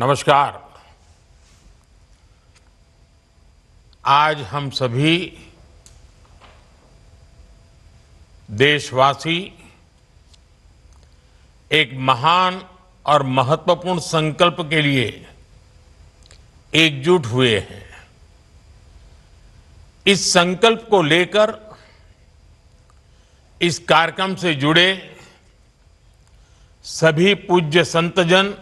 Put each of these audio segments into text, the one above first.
नमस्कार। आज हम सभी देशवासी एक महान और महत्वपूर्ण संकल्प के लिए एकजुट हुए हैं। इस संकल्प को लेकर इस कार्यक्रम से जुड़े सभी पूज्य संतजन,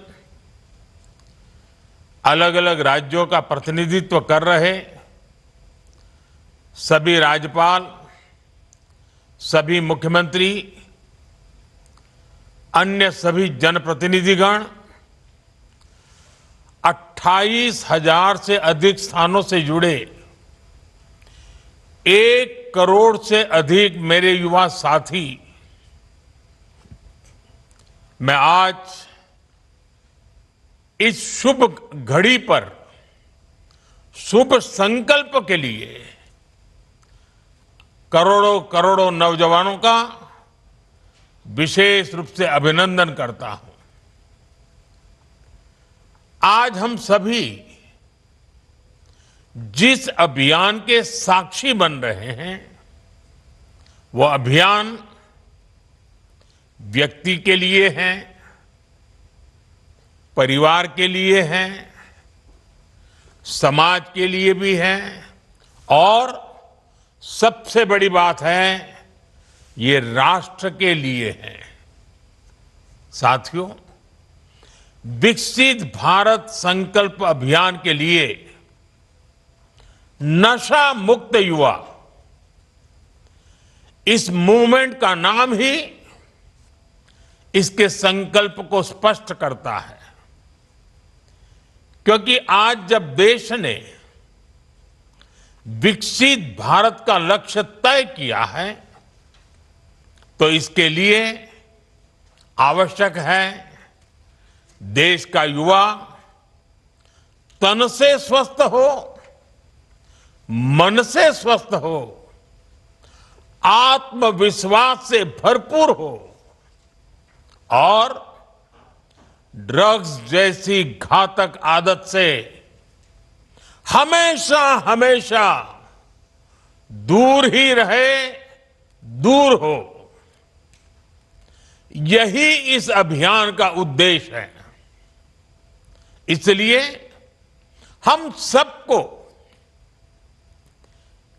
अलग अलग राज्यों का प्रतिनिधित्व कर रहे सभी राज्यपाल, सभी मुख्यमंत्री, अन्य सभी जनप्रतिनिधिगण, 28,000 से अधिक स्थानों से जुड़े 1 करोड़ से अधिक मेरे युवा साथी, मैं आज इस शुभ घड़ी पर शुभ संकल्प के लिए करोड़ों करोड़ों नौजवानों का विशेष रूप से अभिनंदन करता हूं। आज हम सभी जिस अभियान के साक्षी बन रहे हैं, वो अभियान व्यक्ति के लिए है, परिवार के लिए है, समाज के लिए भी है और सबसे बड़ी बात है, ये राष्ट्र के लिए है। साथियों, विकसित भारत संकल्प अभियान के लिए नशा मुक्त युवा, इस मूवमेंट का नाम ही इसके संकल्प को स्पष्ट करता है। क्योंकि आज जब देश ने विकसित भारत का लक्ष्य तय किया है, तो इसके लिए आवश्यक है देश का युवा तन से स्वस्थ हो, मन से स्वस्थ हो, आत्मविश्वास से भरपूर हो और ड्रग्स जैसी घातक आदत से हमेशा हमेशा दूर ही रहे, दूर हो। यही इस अभियान का उद्देश्य है। इसलिए हम सबको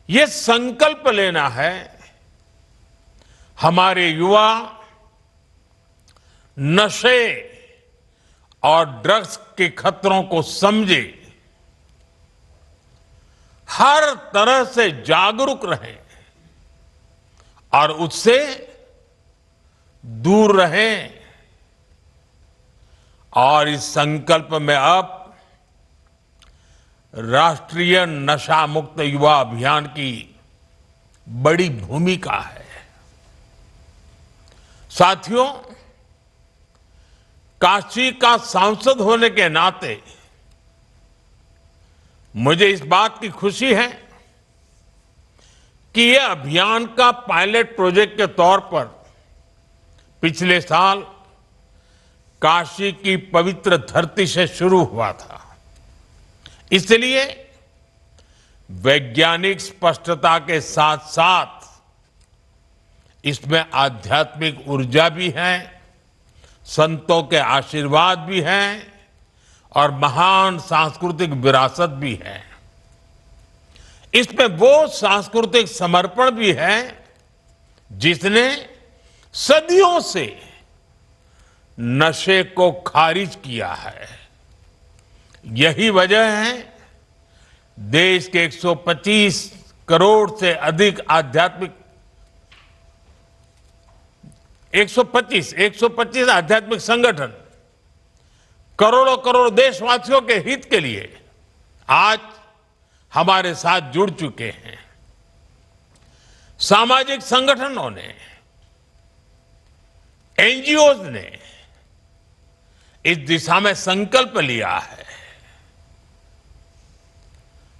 ये संकल्प लेना है, हमारे युवा नशे और ड्रग्स के खतरों को समझे, हर तरह से जागरूक रहें और उससे दूर रहें। और इस संकल्प में अब राष्ट्रीय नशा मुक्त युवा अभियान की बड़ी भूमिका है। साथियों, काशी का सांसद होने के नाते मुझे इस बात की खुशी है कि यह अभियान का पायलट प्रोजेक्ट के तौर पर पिछले साल काशी की पवित्र धरती से शुरू हुआ था। इसलिए वैज्ञानिक स्पष्टता के साथ साथ इसमें आध्यात्मिक ऊर्जा भी है, संतों के आशीर्वाद भी हैं और महान सांस्कृतिक विरासत भी है। इसमें वो सांस्कृतिक समर्पण भी है जिसने सदियों से नशे को खारिज किया है। यही वजह है देश के 125 करोड़ से अधिक आध्यात्मिक 125 आध्यात्मिक संगठन करोड़ों करोड़ देशवासियों के हित के लिए आज हमारे साथ जुड़ चुके हैं। सामाजिक संगठनों ने, एनजीओज ने इस दिशा में संकल्प लिया है।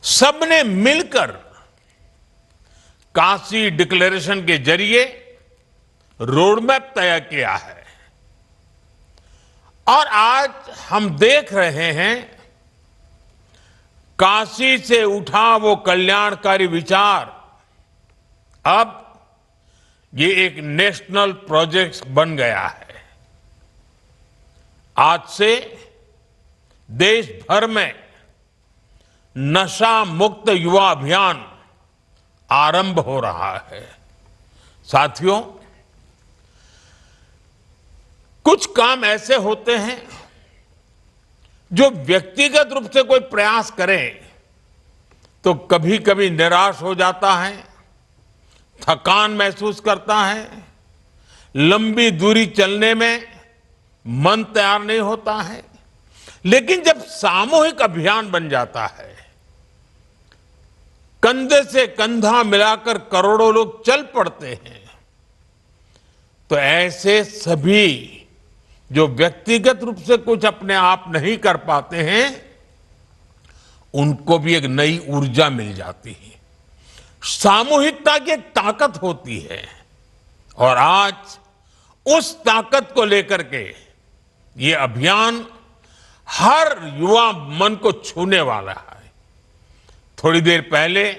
सबने मिलकर काशी डिक्लेरेशन के जरिए रोड मैप तय किया है और आज हम देख रहे हैं काशी से उठा वो कल्याणकारी विचार अब ये एक नेशनल प्रोजेक्ट बन गया है। आज से देश भर में नशा मुक्त युवा अभियान आरंभ हो रहा है। साथियों, कुछ काम ऐसे होते हैं जो व्यक्तिगत रूप से कोई प्रयास करे तो कभी कभी निराश हो जाता है, थकान महसूस करता है, लंबी दूरी चलने में मन तैयार नहीं होता है। लेकिन जब सामूहिक अभियान बन जाता है, कंधे से कंधा मिलाकर करोड़ों लोग चल पड़ते हैं, तो ऐसे सभी जो व्यक्तिगत रूप से कुछ अपने आप नहीं कर पाते हैं, उनको भी एक नई ऊर्जा मिल जाती है। सामूहिकता की एक ताकत होती है और आज उस ताकत को लेकर के ये अभियान हर युवा मन को छूने वाला है। थोड़ी देर पहले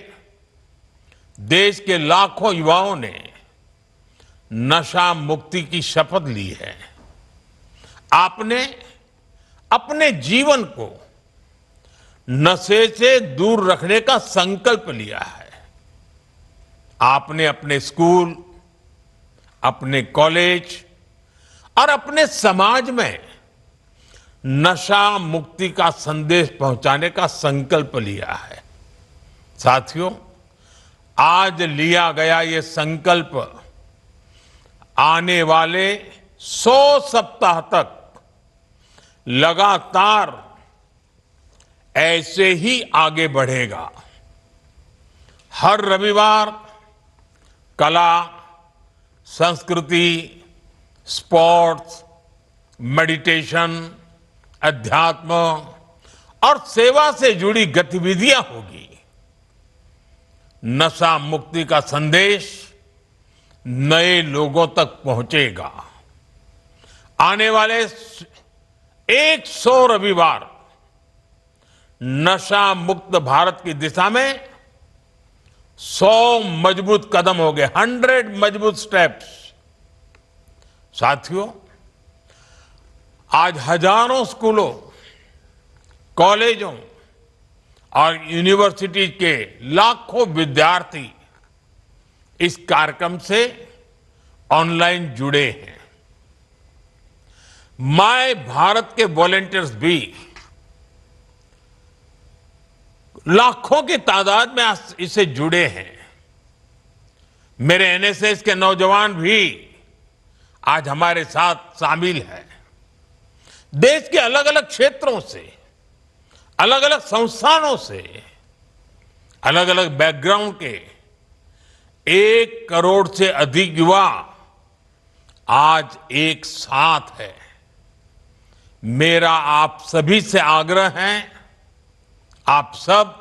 देश के लाखों युवाओं ने नशा मुक्ति की शपथ ली है। आपने अपने जीवन को नशे से दूर रखने का संकल्प लिया है। आपने अपने स्कूल, अपने कॉलेज और अपने समाज में नशा मुक्ति का संदेश पहुंचाने का संकल्प लिया है। साथियों, आज लिया गया ये संकल्प आने वाले 100 सप्ताह तक लगातार ऐसे ही आगे बढ़ेगा। हर रविवार कला, संस्कृति, स्पोर्ट्स, मेडिटेशन, अध्यात्म और सेवा से जुड़ी गतिविधियां होगी। नशा मुक्ति का संदेश नए लोगों तक पहुंचेगा। आने वाले 100 रविवार नशा मुक्त भारत की दिशा में 100 मजबूत कदम हो गए, 100 मजबूत स्टेप्स। साथियों, आज हजारों स्कूलों, कॉलेजों और यूनिवर्सिटी के लाखों विद्यार्थी इस कार्यक्रम से ऑनलाइन जुड़े हैं। माय भारत के वॉलंटियर्स भी लाखों की तादाद में इससे जुड़े हैं। मेरे एनएसएस के नौजवान भी आज हमारे साथ शामिल हैं। देश के अलग अलग क्षेत्रों से, अलग अलग संस्थानों से, अलग अलग बैकग्राउंड के 1 करोड़ से अधिक युवा आज एक साथ है। मेरा आप सभी से आग्रह है, आप सब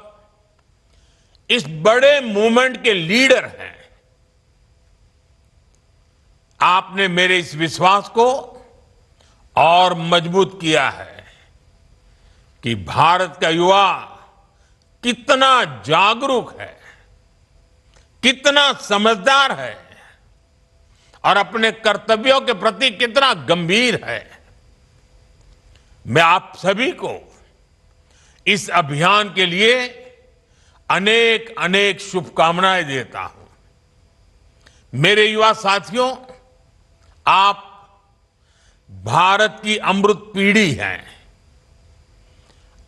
इस बड़े मूवमेंट के लीडर हैं। आपने मेरे इस विश्वास को और मजबूत किया है कि भारत का युवा कितना जागरूक है, कितना समझदार है और अपने कर्तव्यों के प्रति कितना गंभीर है। मैं आप सभी को इस अभियान के लिए अनेक अनेक शुभकामनाएं देता हूं। मेरे युवा साथियों, आप भारत की अमृत पीढ़ी हैं।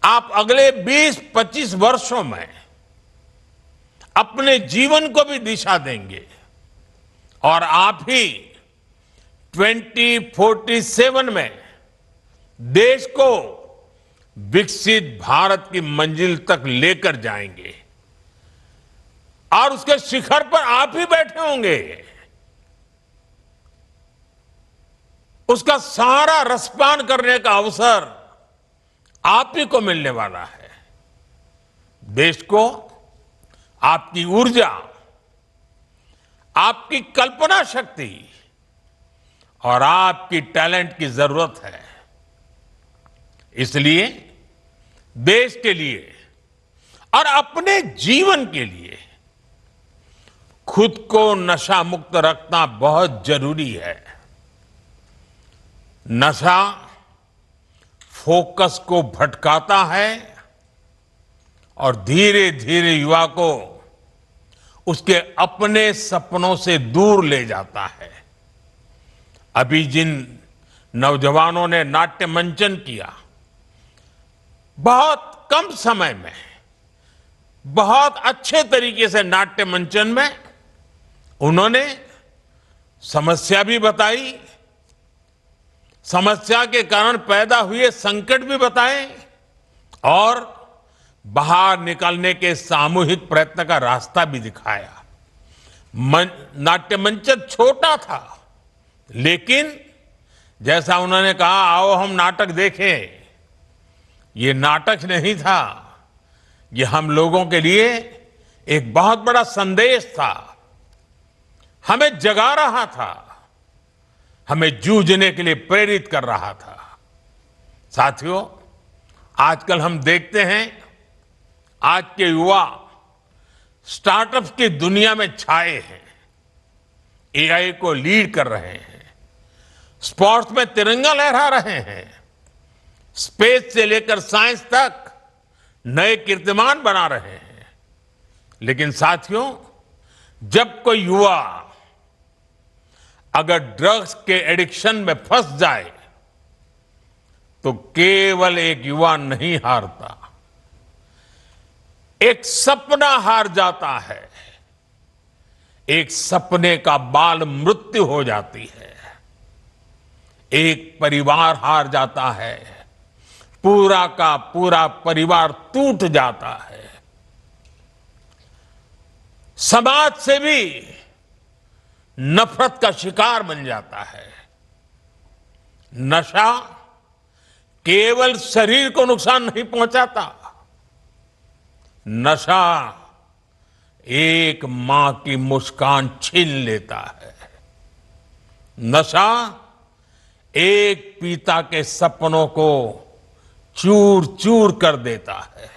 आप अगले 20-25 वर्षों में अपने जीवन को भी दिशा देंगे और आप ही 2047 में देश को विकसित भारत की मंजिल तक लेकर जाएंगे और उसके शिखर पर आप ही बैठे होंगे। उसका सारा रसपान करने का अवसर आप ही को मिलने वाला है। देश को आपकी ऊर्जा, आपकी कल्पना शक्ति और आपकी टैलेंट की जरूरत है। इसलिए देश के लिए और अपने जीवन के लिए खुद को नशा मुक्त रखना बहुत जरूरी है। नशा फोकस को भटकाता है और धीरे धीरे युवा को उसके अपने सपनों से दूर ले जाता है। अभी जिन नौजवानों ने नाट्य मंचन किया, बहुत कम समय में बहुत अच्छे तरीके से नाट्य मंचन में उन्होंने समस्या भी बताई, समस्या के कारण पैदा हुए संकट भी बताए और बाहर निकलने के सामूहिक प्रयत्न का रास्ता भी दिखाया। नाट्य मंचन छोटा था, लेकिन जैसा उन्होंने कहा, आओ हम नाटक देखें, ये नाटक नहीं था, ये हम लोगों के लिए एक बहुत बड़ा संदेश था, हमें जगा रहा था, हमें जूझने के लिए प्रेरित कर रहा था। साथियों, आजकल हम देखते हैं आज के युवा स्टार्टअप्स की दुनिया में छाए हैं, एआई को लीड कर रहे हैं, स्पोर्ट्स में तिरंगा लहरा रहे हैं, स्पेस से लेकर साइंस तक नए कीर्तिमान बना रहे हैं। लेकिन साथियों, जब कोई युवा अगर ड्रग्स के एडिक्शन में फंस जाए तो केवल एक युवा नहीं हारता, एक सपना हार जाता है, एक सपने का बाल मृत्यु हो जाती है, एक परिवार हार जाता है, पूरा का पूरा परिवार टूट जाता है, समाज से भी नफरत का शिकार बन जाता है। नशा केवल शरीर को नुकसान नहीं पहुंचाता, नशा एक मां की मुस्कान छीन लेता है, नशा एक पिता के सपनों को चूर चूर कर देता है,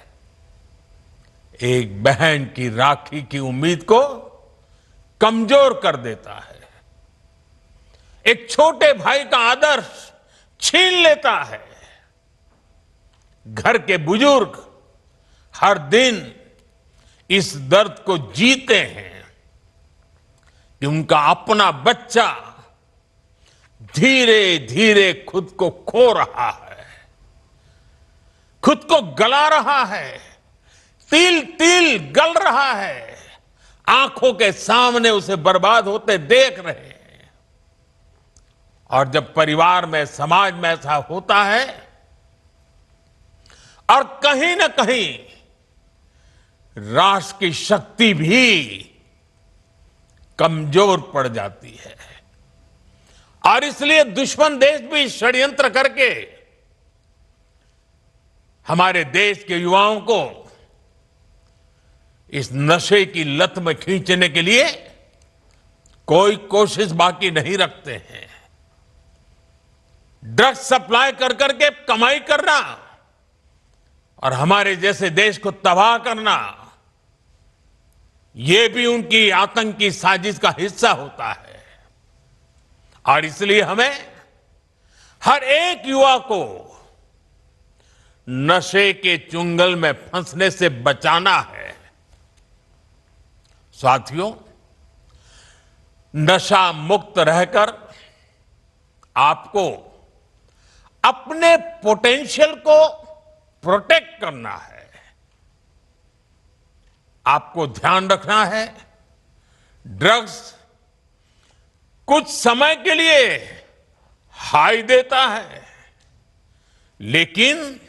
एक बहन की राखी की उम्मीद को कमजोर कर देता है, एक छोटे भाई का आदर्श छीन लेता है। घर के बुजुर्ग हर दिन इस दर्द को जीते हैं कि उनका अपना बच्चा धीरे धीरे खुद को खो रहा है, खुद को गला रहा है, तिल तिल गल रहा है, आंखों के सामने उसे बर्बाद होते देख रहे हैं। और जब परिवार में, समाज में ऐसा होता है और कहीं ना कहीं राष्ट्र की शक्ति भी कमजोर पड़ जाती है और इसलिए दुश्मन देश भी षड्यंत्र करके हमारे देश के युवाओं को इस नशे की लत में खींचने के लिए कोई कोशिश बाकी नहीं रखते हैं। ड्रग्स सप्लाई कर करके कमाई करना और हमारे जैसे देश को तबाह करना, यह भी उनकी आतंकी साजिश का हिस्सा होता है। और इसलिए हमें हर एक युवा को नशे के चुंगल में फंसने से बचाना है। साथियों, नशा मुक्त रहकर आपको अपने पोटेंशियल को प्रोटेक्ट करना है। आपको ध्यान रखना है, ड्रग्स कुछ समय के लिए हाई देता है, लेकिन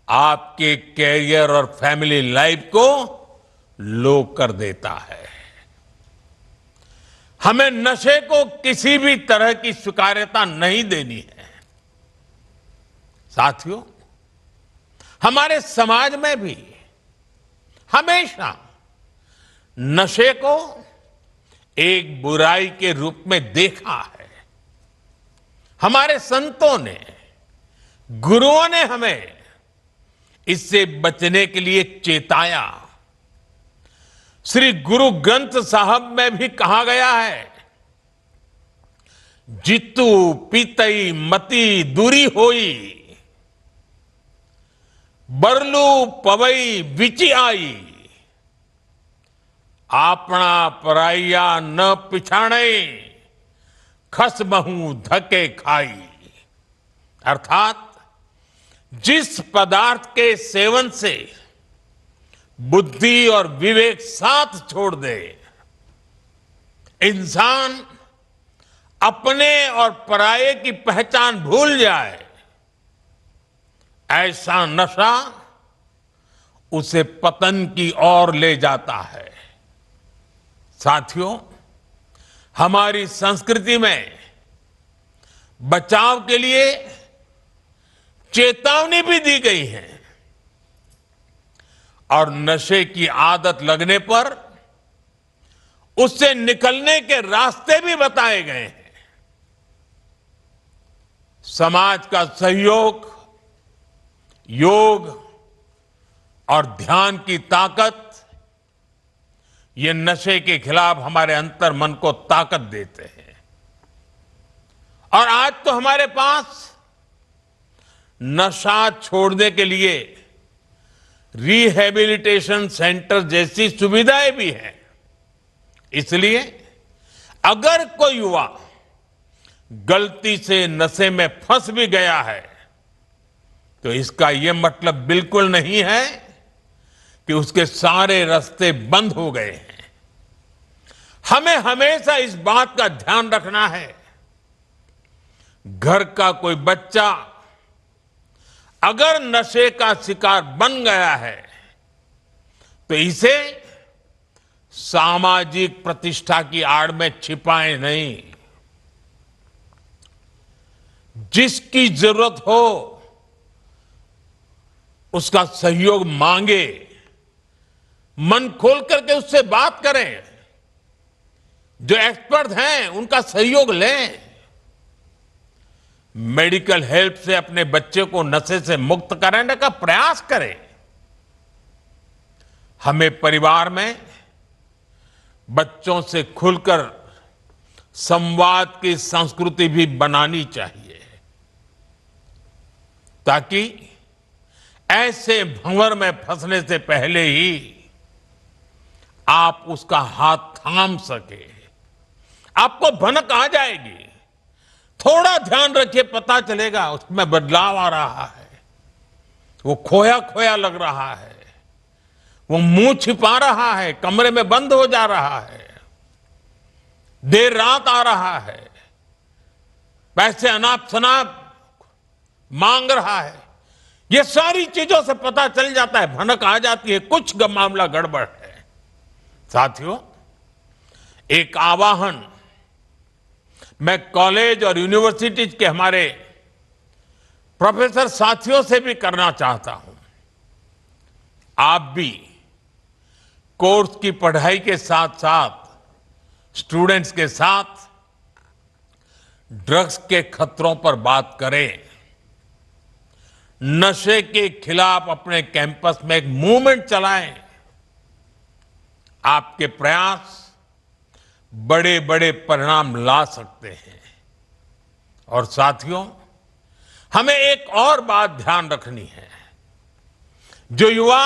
आपके कैरियर और फैमिली लाइफ को लो कर देता है। हमें नशे को किसी भी तरह की स्वीकार्यता नहीं देनी है। साथियों, हमारे समाज में भी हमेशा नशे को एक बुराई के रूप में देखा है। हमारे संतों ने गुरुओं ने हमें इससे बचने के लिए चेताया। श्री गुरु ग्रंथ साहब में भी कहा गया है, जितु पीतई मति दूरी होई, बरलू पवई विचि आई, आपना पराइया न पिछाणे, खस महू धके खाई। अर्थात जिस पदार्थ के सेवन से बुद्धि और विवेक साथ छोड़ दे, इंसान अपने और पराये की पहचान भूल जाए, ऐसा नशा उसे पतन की ओर ले जाता है। साथियों, हमारी संस्कृति में बचाव के लिए चेतावनी भी दी गई है और नशे की आदत लगने पर उससे निकलने के रास्ते भी बताए गए हैं। समाज का सहयोग, योग और ध्यान की ताकत, ये नशे के खिलाफ हमारे अंतर मन को ताकत देते हैं। और आज तो हमारे पास नशा छोड़ने के लिए रिहैबिलिटेशन सेंटर जैसी सुविधाएं भी हैं। इसलिए अगर कोई युवा गलती से नशे में फंस भी गया है, तो इसका यह मतलब बिल्कुल नहीं है कि उसके सारे रास्ते बंद हो गए हैं। हमें हमेशा इस बात का ध्यान रखना है, घर का कोई बच्चा अगर नशे का शिकार बन गया है, तो इसे सामाजिक प्रतिष्ठा की आड़ में छिपाए नहीं। जिसकी जरूरत हो उसका सहयोग मांगे, मन खोल करके उससे बात करें, जो एक्सपर्ट हैं उनका सहयोग लें, मेडिकल हेल्प से अपने बच्चे को नशे से मुक्त कराने का प्रयास करें। हमें परिवार में बच्चों से खुलकर संवाद की संस्कृति भी बनानी चाहिए, ताकि ऐसे भंवर में फंसने से पहले ही आप उसका हाथ थाम सके। आपको भनक आ जाएगी, थोड़ा ध्यान रखिए, पता चलेगा उसमें बदलाव आ रहा है, वो खोया खोया लग रहा है, वो मुंह छिपा रहा है, कमरे में बंद हो जा रहा है, देर रात आ रहा है, पैसे अनाप शनाप मांग रहा है। ये सारी चीजों से पता चल जाता है, भनक आ जाती है, कुछ मामला गड़बड़ है। साथियों, एक आवाहन मैं कॉलेज और यूनिवर्सिटीज के हमारे प्रोफेसर साथियों से भी करना चाहता हूं। आप भी कोर्स की पढ़ाई के साथ साथ स्टूडेंट्स के साथ ड्रग्स के खतरों पर बात करें। नशे के खिलाफ अपने कैंपस में एक मूवमेंट चलाएं। आपके प्रयास बड़े बड़े परिणाम ला सकते हैं। और साथियों, हमें एक और बात ध्यान रखनी है, जो युवा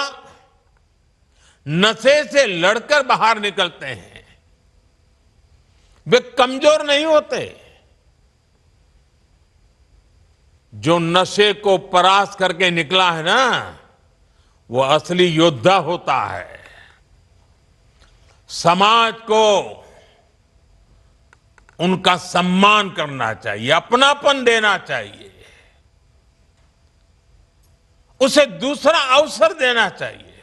नशे से लड़कर बाहर निकलते हैं, वे कमजोर नहीं होते। जो नशे को परास्त करके निकला है ना, वो असली योद्धा होता है। समाज को उनका सम्मान करना चाहिए, अपनापन देना चाहिए, उसे दूसरा अवसर देना चाहिए,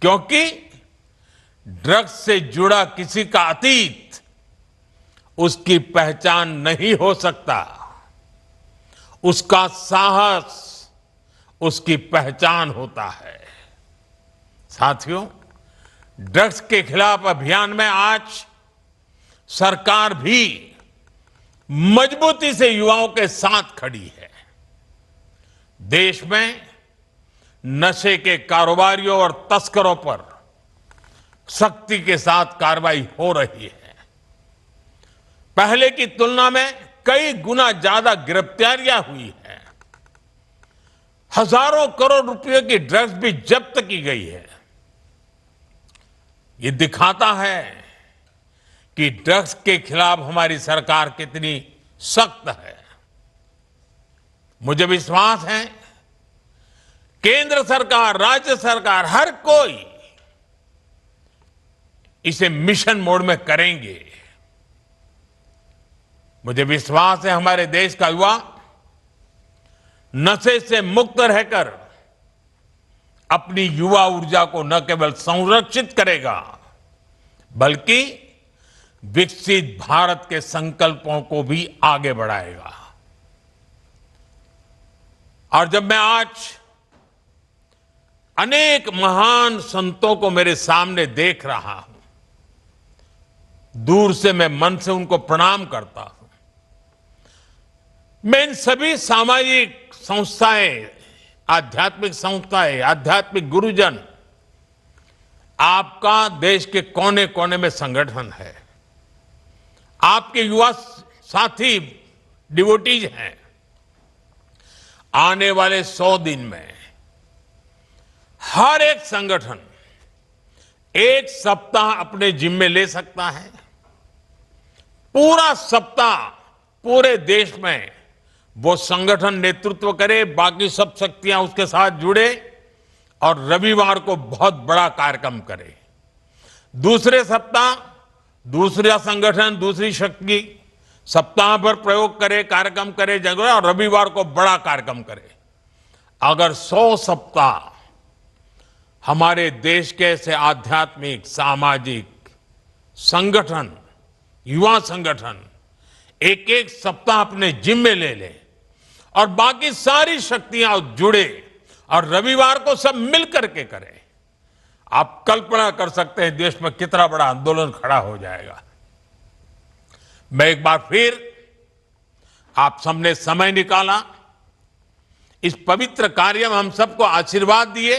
क्योंकि ड्रग्स से जुड़ा किसी का अतीत उसकी पहचान नहीं हो सकता, उसका साहस उसकी पहचान होता है। साथियों, ड्रग्स के खिलाफ अभियान में आज सरकार भी मजबूती से युवाओं के साथ खड़ी है। देश में नशे के कारोबारियों और तस्करों पर सख्ती के साथ कार्रवाई हो रही है। पहले की तुलना में कई गुना ज्यादा गिरफ्तारियां हुई हैं। हजारों करोड़ रुपए की ड्रग्स भी जब्त की गई है। ये दिखाता है कि ड्रग्स के खिलाफ हमारी सरकार कितनी सख्त है। मुझे विश्वास है केंद्र सरकार, राज्य सरकार, हर कोई इसे मिशन मोड में करेंगे। मुझे विश्वास है हमारे देश का युवा नशे से मुक्त रहकर अपनी युवा ऊर्जा को न केवल संरक्षित करेगा बल्कि विकसित भारत के संकल्पों को भी आगे बढ़ाएगा। और जब मैं आज अनेक महान संतों को मेरे सामने देख रहा हूं, दूर से मैं मन से उनको प्रणाम करता हूं। मैं इन सभी सामाजिक संस्थाएं, आध्यात्मिक संस्थाएं, आध्यात्मिक गुरुजन, आपका देश के कोने कोने में संगठन है, आपके युवा साथी डिवोटीज हैं। आने वाले 100 दिन में हर एक संगठन एक सप्ताह अपने जिम्मे ले सकता है। पूरा सप्ताह पूरे देश में वो संगठन नेतृत्व करे, बाकी सब शक्तियां उसके साथ जुड़े और रविवार को बहुत बड़ा कार्यक्रम करे। दूसरे सप्ताह दूसरा संगठन, दूसरी शक्ति सप्ताह भर प्रयोग करे, कार्यक्रम करे जगह, और रविवार को बड़ा कार्यक्रम करे। अगर 100 सप्ताह हमारे देश के ऐसे आध्यात्मिक, सामाजिक संगठन, युवा संगठन एक एक सप्ताह अपने जिम्मे ले ले और बाकी सारी शक्तियां जुड़े और रविवार को सब मिल करके करें, आप कल्पना कर सकते हैं देश में कितना बड़ा आंदोलन खड़ा हो जाएगा। मैं एक बार फिर आप सबने समय निकाला, इस पवित्र कार्य में हम सबको आशीर्वाद दिए,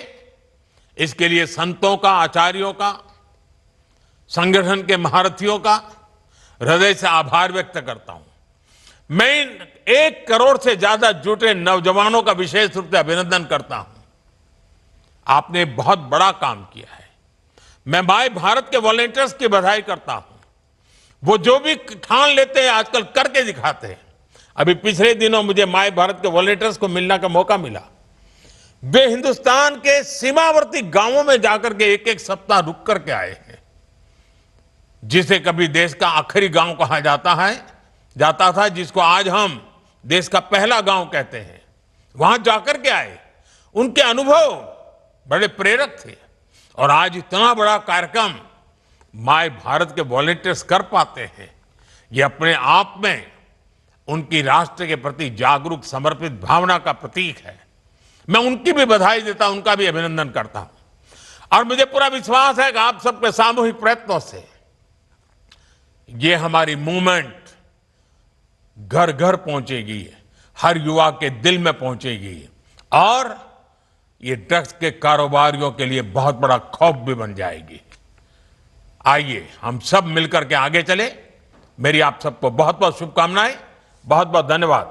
इसके लिए संतों का, आचार्यों का, संगठन के महारथियों का हृदय से आभार व्यक्त करता हूं। मैं 1 करोड़ से ज्यादा जुटे नौजवानों का विशेष रूप से अभिनंदन करता हूं। आपने बहुत बड़ा काम किया है। मैं माय भारत के वॉलंटियर्स की बधाई करता हूं। वो जो भी ठान लेते हैं आजकल करके दिखाते हैं। अभी पिछले दिनों मुझे माय भारत के वॉलंटियर्स को मिलने का मौका मिला। वे हिंदुस्तान के सीमावर्ती गांवों में जाकर के एक एक सप्ताह रुक करके आए हैं। जिसे कभी देश का आखिरी गांव कहा जाता था, जिसको आज हम देश का पहला गांव कहते हैं, वहां जाकर के आए। उनके अनुभव बड़े प्रेरक थे और आज इतना बड़ा कार्यक्रम माय भारत के वॉलंटियर्स कर पाते हैं, ये अपने आप में उनकी राष्ट्र के प्रति जागरूक, समर्पित भावना का प्रतीक है। मैं उनकी भी बधाई देता हूं, उनका भी अभिनंदन करता हूं। और मुझे पूरा विश्वास है कि आप सबके सामूहिक प्रयत्नों से ये हमारी मूवमेंट घर घर पहुंचेगी, हर युवा के दिल में पहुंचेगी और ये ड्रग्स के कारोबारियों के लिए बहुत बड़ा खौफ भी बन जाएगी। आइए हम सब मिलकर के आगे चले। मेरी आप सबको बहुत बहुत शुभकामनाएं, बहुत बहुत धन्यवाद।